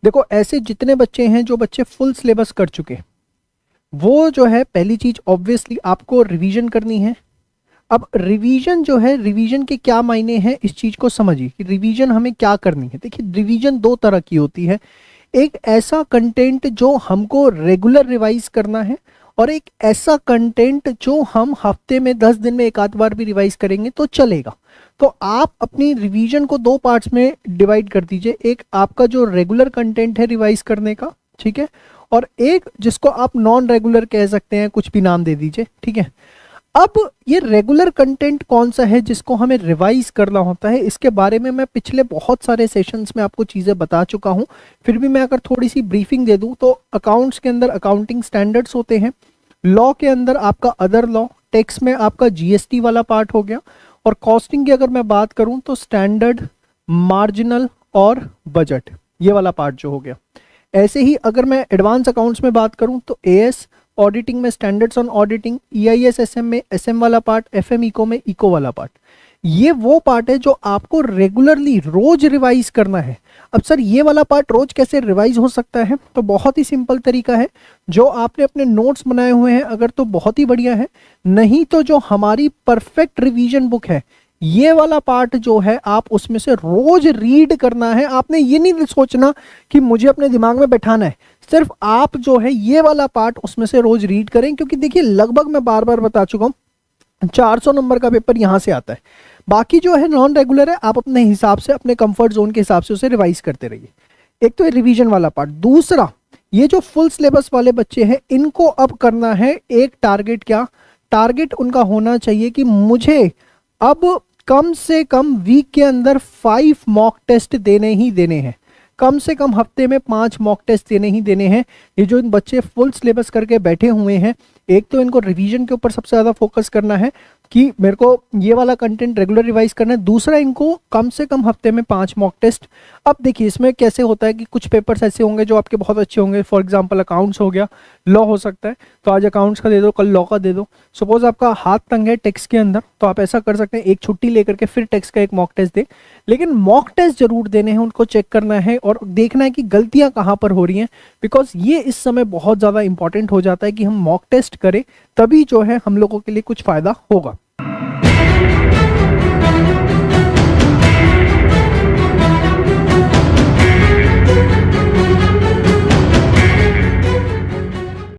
देखो ऐसे जितने बच्चे हैं जो बच्चे फुल सिलेबस कर चुके, वो जो है पहली चीज ऑब्वियसली आपको रिवीजन करनी है। अब रिवीजन जो है, रिवीजन के क्या मायने हैं इस चीज को समझिए कि रिवीजन हमें क्या करनी है। देखिए रिवीजन दो तरह की होती है, एक ऐसा कंटेंट जो हमको रेगुलर रिवाइज करना है और एक ऐसा कंटेंट जो हम हफ्ते में 10 दिन में एक आध बार भी रिवाइज करेंगे तो चलेगा। तो आप अपनी रिवीजन को दो पार्ट्स में डिवाइड कर दीजिए, एक आपका जो रेगुलर कंटेंट है रिवाइज करने का, ठीक है, और एक जिसको आप नॉन रेगुलर कह सकते हैं, कुछ भी नाम दे दीजिए, ठीक है। अब ये रेगुलर कंटेंट कौन सा है जिसको हमें रिवाइज करना होता है, इसके बारे में मैं पिछले बहुत सारे सेशंस में आपको चीज़ें बता चुका हूँ। फिर भी मैं अगर थोड़ी सी ब्रीफिंग दे दूँ तो अकाउंट्स के अंदर अकाउंटिंग स्टैंडर्ड्स होते हैं, लॉ के अंदर आपका अदर लॉ, टैक्स में आपका जीएसटी वाला पार्ट हो गया, और कॉस्टिंग की अगर मैं बात करूँ तो स्टैंडर्ड, मार्जिनल और बजट, ये वाला पार्ट जो हो गया। ऐसे ही अगर मैं एडवांस अकाउंट्स में बात करूँ तो एएस, ऑडिटिंग में standards on auditing, EIS SM में एसएम वाला पार्ट, एफएम इको में इको वाला पार्ट। ये वो पार्ट है जो आपको रेगुलरली रोज रिवाइज करना है। अब सर ये वाला पार्ट रोज कैसे रिवाइज हो सकता है, तो बहुत ही सिंपल तरीका है, जो आपने अपने नोट्स बनाए हुए हैं अगर तो बहुत ही बढ़िया है, नहीं तो जो हमारी परफेक्ट रिवीजन बुक है ये वाला पार्ट जो है आप उसमें से रोज रीड करना है। आपने ये नहीं सोचना कि मुझे अपने दिमाग में बैठाना है, सिर्फ आप जो है ये वाला पार्ट उसमें से रोज रीड करें, क्योंकि देखिए लगभग मैं बार बार बता चुका हूँ 400 नंबर का पेपर यहाँ से आता है। बाकी जो है नॉन रेगुलर है, आप अपने हिसाब से अपने कंफर्ट जोन के हिसाब से उसे रिवाइज करते रहिए। एक तो ये रिवीजन वाला पार्ट। दूसरा, ये जो फुल सिलेबस वाले बच्चे हैं इनको अब करना है एक टारगेट। क्या टारगेट उनका होना चाहिए कि मुझे अब कम से कम वीक के अंदर 5 मॉक टेस्ट देने ही देने हैं, कम से कम हफ्ते में 5 मॉक टेस्ट देने ही देने हैं। ये जो इन बच्चे फुल सिलेबस करके बैठे हुए हैं, एक तो इनको रिवीजन के ऊपर सबसे ज़्यादा फोकस करना है कि मेरे को ये वाला कंटेंट रेगुलर रिवाइज करना है। दूसरा, इनको कम से कम हफ्ते में 5 मॉक टेस्ट। अब देखिए इसमें कैसे होता है कि कुछ पेपर्स ऐसे होंगे जो आपके बहुत अच्छे होंगे, फॉर एग्जांपल अकाउंट्स हो गया, लॉ हो सकता है, तो आज अकाउंट्स का दे दो, कल लॉ का दे दो। सपोज आपका हाथ तंग है टैक्स के अंदर, तो आप ऐसा कर सकते हैं एक छुट्टी लेकर के फिर टैक्स का एक मॉक टेस्ट दे। लेकिन मॉक टेस्ट जरूर देने हैं, उनको चेक करना है और देखना है कि गलतियां कहाँ पर हो रही हैं, बिकॉज ये इस समय बहुत ज़्यादा इंपॉर्टेंट हो जाता है कि हम मॉक टेस्ट करें, तभी जो है हम लोगों के लिए कुछ फ़ायदा होगा।